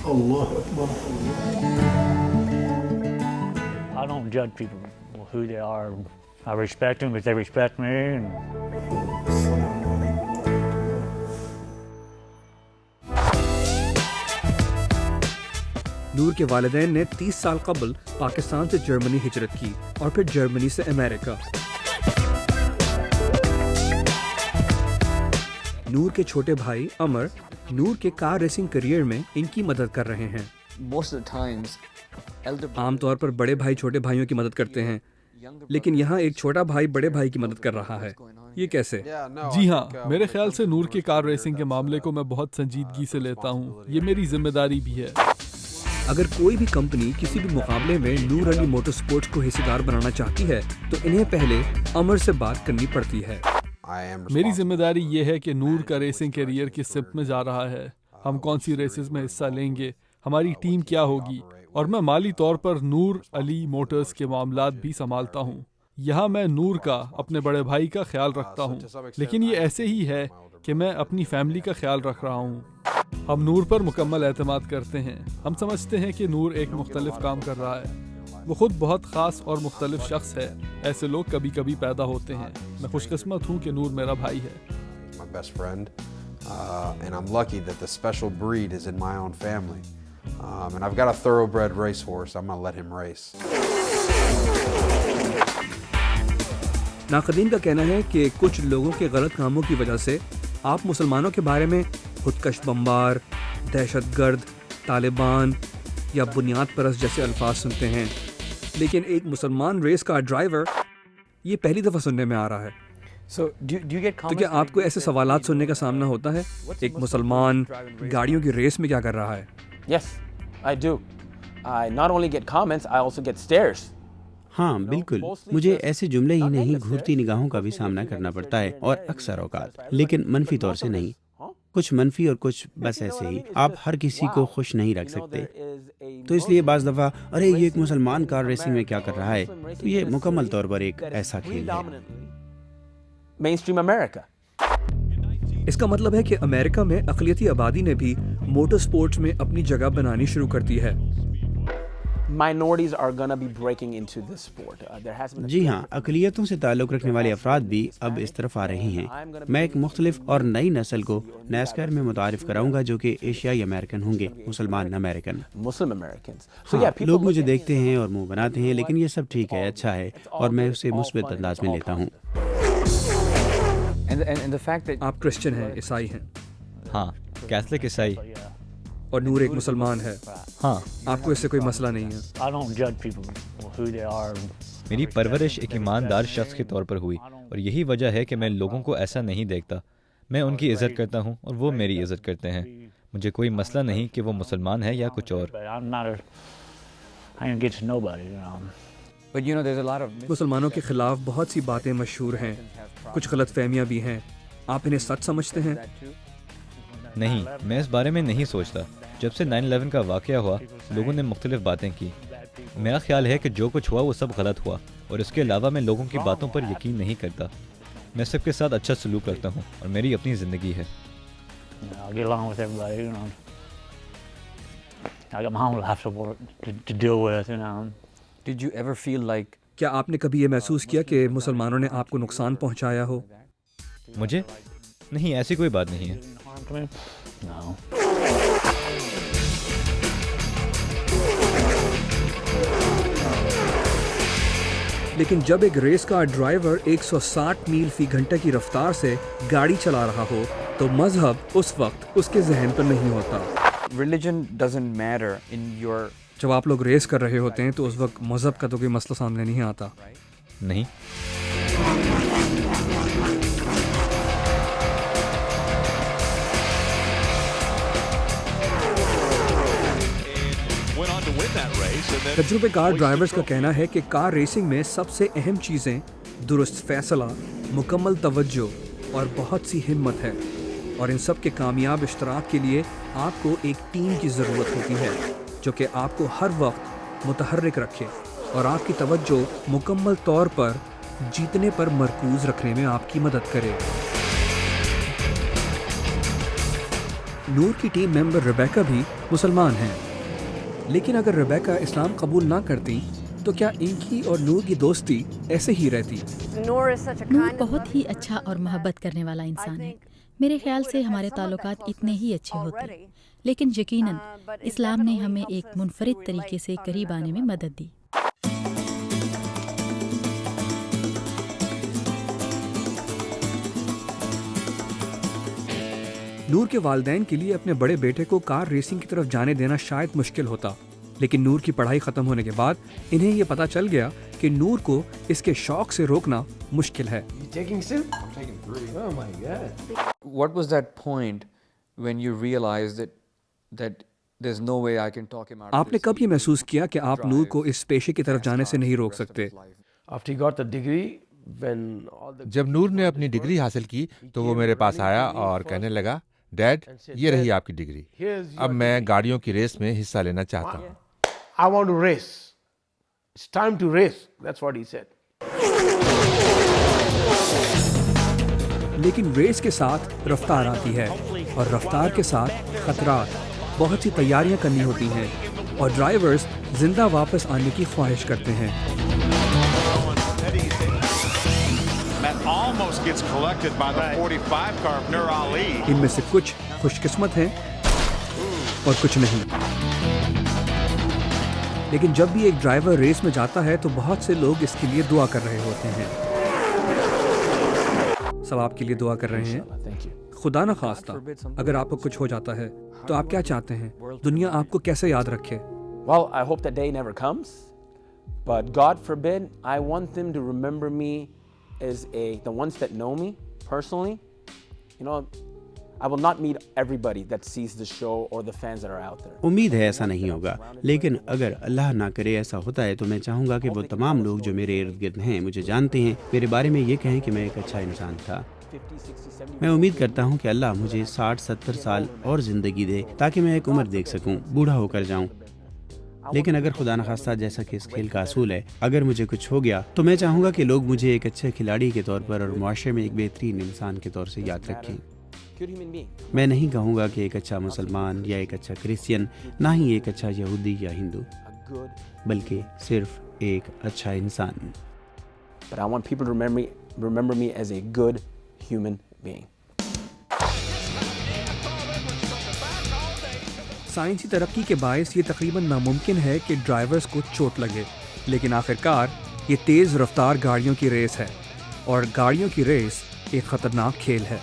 I don't judge people who they are. I respect them if they respect me. نور کے والدین نے 30 سال قبل پاکستان سے جرمنی ہجرت کی اور پھر جرمنی سے امریکہ۔ نور کے چھوٹے بھائی عمر نور کے کار ریسنگ کیریئر میں ان کی مدد کر رہے ہیں۔ عام طور پر بڑے بھائی چھوٹے بھائیوں کی مدد کرتے ہیں، لیکن یہاں ایک چھوٹا بھائی بڑے بھائی کی مدد کر رہا ہے، یہ کیسے؟ جی ہاں، میرے خیال سے نور کے کار ریسنگ کے معاملے کو میں بہت سنجیدگی سے لیتا ہوں، یہ میری ذمہ داری بھی ہے۔ اگر کوئی بھی کمپنی کسی بھی مقابلے میں نور علی موٹر سپورٹس کو حصہ دار بنانا چاہتی ہے تو انہیں پہلے عمر سے بات کرنی پڑتی ہے۔ میری ذمہ داری یہ ہے کہ نور کا ریسنگ کیریئر کس سمت میں جا رہا ہے، ہم کون سی ریسز میں حصہ لیں گے، ہماری ٹیم کیا ہوگی، اور میں مالی طور پر نور علی موٹرز کے معاملات بھی سنبھالتا ہوں۔ یہاں میں نور کا، اپنے بڑے بھائی کا خیال رکھتا ہوں، لیکن یہ ایسے ہی ہے کہ میں اپنی فیملی کا خیال رکھ رہا ہوں۔ ہم نور پر مکمل اعتماد کرتے ہیں، ہم سمجھتے ہیں کہ نور ایک مختلف کام کر رہا ہے، وہ خود بہت خاص اور مختلف شخص ہے، ایسے لوگ کبھی کبھی پیدا ہوتے ہیں۔ میں خوش قسمت ہوں کہ نور میرا بھائی ہے۔ And I'm lucky that the special breed is in my own family. And I've got a thoroughbred racehorse. I'm going to let him race. ناقدین کا کہنا ہے کہ کچھ لوگوں کے غلط کاموں کی وجہ سے آپ مسلمانوں کے بارے میں خودکش بمبار، دہشت گرد، طالبان یا بنیاد پرست جیسے الفاظ سنتے ہیں، لیکن ایک مسلمان ریس کار ڈرائیور یہ پہلی دفعہ سننے میں آ رہا ہے۔ تو کیا آپ کو ایسے سوالات سننے کا سامنا ہوتا ہے؟ ایک مسلمان گاڑیوں کی ریس میں کیا کر رہا ہے؟ Yes, I do. I not only get comments, I also get stares. ہاں بالکل، مجھے ایسے جملے ہی نہیں گھورتی نگاہوں کا بھی سامنا کرنا پڑتا ہے، اور اکثر اوقات، لیکن منفی طور سے نہیں، کچھ منفی اور کچھ بس ایسے ہی۔ آپ ہر کسی کو خوش نہیں رکھ سکتے، تو اس لیے بعض دفعہ ارے یہ ایک مسلمان کار ریسنگ میں کیا کر رہا ہے، تو یہ مکمل طور پر ایک ایسا کھیل ہے۔ Mainstream America. اس کا مطلب ہے کہ امریکہ میں اقلیتی آبادی نے بھی موٹر سپورٹس میں اپنی جگہ بنانی شروع کر دی ہے۔ Minorities are going to be breaking into this sport. There has been جی ہاں، اقلیتوں سے تعلق رکھنے والے افراد بھی اب اس طرف آ رہے ہیں۔ میں ایک مختلف اور نئی نسل کو نیسکار میں متعارف کراؤں گا جو کہ ایشیائی امریکن ہوں گے، مسلمان امریکن۔ Muslim Americans. ہاں، لوگ مجھے دیکھتے ہیں اور منہ بناتے ہیں، لیکن یہ سب ٹھیک ہے، اچھا ہے، اور میں اسے مثبت انداز میں لیتا ہوں۔ آپ کرسچن ہیں، عیسائی ہیں؟ ہاں، کیتھولک عیسائی۔ اور نور ایک مسلمان ہے؟ ہاں۔ آپ کو اس سے کوئی مسئلہ نہیں ہے؟ I don't judge people who they are. میری پرورش ایک ایماندار شخص کے طور پر ہوئی، اور یہی وجہ ہے کہ میں لوگوں کو ایسا نہیں دیکھتا۔ میں ان کی عزت کرتا ہوں اور وہ میری عزت کرتے ہیں۔ مجھے کوئی مسئلہ نہیں کہ وہ مسلمان ہے یا کچھ اور۔ But I'm not I ain't get to nobody, you know. مسلمانوں کے خلاف بہت سی باتیں مشہور ہیں، کچھ غلط فہمیاں بھی ہیں، آپ انہیں سچ سمجھتے ہیں؟ نہیں، میں اس بارے میں نہیں سوچتا۔ جب سے 9/11 کا واقعہ ہوا، لوگوں نے مختلف باتیں کی۔ میرا خیال ہے کہ جو کچھ ہوا وہ سب غلط ہوا، اور اس کے علاوہ میں لوگوں کی باتوں پر یقین نہیں کرتا۔ میں سب کے ساتھ اچھا سلوک رکھتا ہوں، اور میری اپنی زندگی ہے۔ I get along with everybody, you know. I got my own life to deal with, you know. Did you ever feel like کیا آپ نے کبھی یہ محسوس کیا کہ مسلمانوں نے آپ کو نقصان پہنچایا ہو؟ مجھے؟ نہیں، ایسی کوئی بات نہیں ہے۔ Harm to me? No. لیکن جب ایک ریس کار ڈرائیور 160 میل فی گھنٹہ کی رفتار سے گاڑی چلا رہا ہو تو مذہب اس وقت اس کے ذہن پر نہیں ہوتا۔ religion doesn't matter in your جب آپ لوگ ریس کر رہے ہوتے ہیں تو اس وقت مذہب کا تو کوئی مسئلہ سامنے نہیں آتا؟ نہیں۔ تجربے کار ڈرائیورز کا کہنا ہے کہ کار ریسنگ میں سب سے اہم چیزیں درست فیصلہ، مکمل توجہ اور بہت سی ہمت ہے، اور ان سب کے کامیاب اشتراک کے لیے آپ کو ایک ٹیم کی ضرورت ہوتی ہے جو کہ آپ کو ہر وقت متحرک رکھے اور آپ کی توجہ مکمل طور پر جیتنے پر مرکوز رکھنے میں آپ کی مدد کرے۔ نور کی ٹیم ممبر ریبیکا بھی مسلمان ہیں، لیکن اگر ریبیکا اسلام قبول نہ کرتی تو کیا ان کی اور نور کی دوستی ایسے ہی رہتی؟ نور بہت ہی اچھا اور محبت کرنے والا انسان ہے. میرے خیال سے ہمارے تعلقات اتنے ہی اچھے ہوتے، لیکن یقیناً اسلام نے ہمیں ایک منفرد طریقے سے قریب آنے میں مدد دی. نور کے والدین کے لیے اپنے بڑے بیٹے کو کار ریسنگ کی طرف جانے دینا شاید مشکل ہوتا، لیکن نور کی پڑھائی ختم ہونے کے بعد انہیں یہ پتا چل گیا کہ نور کو اس کے شوق سے روکنا مشکل ہے. What was that point when you realized that there's no way I can talk him out of آپ نے this? کب یہ محسوس کیا کہ آپ نور کو اس پیشے کی طرف جانے سے نہیں روک سکتے؟ جب نور نے اپنی ڈگری حاصل کی تو وہ میرے پاس آیا اور کہنے لگا، ڈیڈ یہ رہی آپ کی ڈگری، اب میں گاڑیوں کی ریس میں حصہ لینا چاہتا ہوں. I want to race. It's time to race. That's what he said. لیکن ریس کے ساتھ رفتار آتی ہے، اور رفتار کے ساتھ خطرات. بہت سی تیاریاں کرنی ہوتی ہیں، اور ڈرائیورز زندہ واپس آنے کی خواہش کرتے ہیں. ان میں سے کچھ خوش قسمت ہیں اور کچھ نہیں. لیکن جب بھی ایک ڈرائیور ریس میں جاتا ہے تو بہت سے لوگ اس کے لیے دعا کر رہے ہوتے ہیں. ثواب کے لیے دعا کر رہے ہیں. خدا نہ خواستہ اگر آپ کو کچھ ہو جاتا ہے تو آپ کیا چاہتے ہیں دنیا آپ کو کیسے یاد رکھے؟ Well, I hope that day never comes, but God forbid, I want them to remember me as the ones that know me personally. You know, I will not meet everybody that sees the show or the fans that are out there. امید ہے ایسا نہیں ہوگا، لیکن اگر اللہ نہ کرے ایسا ہوتا ہے تو میں چاہوں گا کہ وہ تمام لوگ جو میرے ارد گرد ہیں، مجھے جانتے ہیں، میرے بارے میں یہ کہیں کہ میں ایک اچھا انسان تھا. میں امید کرتا ہوں کہ اللہ مجھے 60-70 سال اور زندگی دے تاکہ میں ایک عمر دیکھ سکوں، بوڑھا ہو کر جاؤں. لیکن اگر خدا نخواستہ جیسا کہ اس کھیل کا اصول ہے، اگر مجھے کچھ ہو گیا تو میں چاہوں گا کہ لوگ مجھے ایک اچھے کھلاڑی کے طور پر اور معاشرے میں ایک بہترین انسان کے طور سے یاد رکھیں. میں نہیں کہوں گا کہ ایک اچھا مسلمان یا ایک اچھا کرسچین، نہ ہی ایک اچھا یہودی یا ہندو، بلکہ صرف ایک اچھا انسان. But I want people to remember me as a good human being. سائنسی ترقی کے باعث یہ تقریباً ناممکن ہے کہ ڈرائیورز کو چوٹ لگے، لیکن آخرکار یہ تیز رفتار گاڑیوں کی ریس ہے، اور گاڑیوں کی ریس ایک خطرناک کھیل ہے.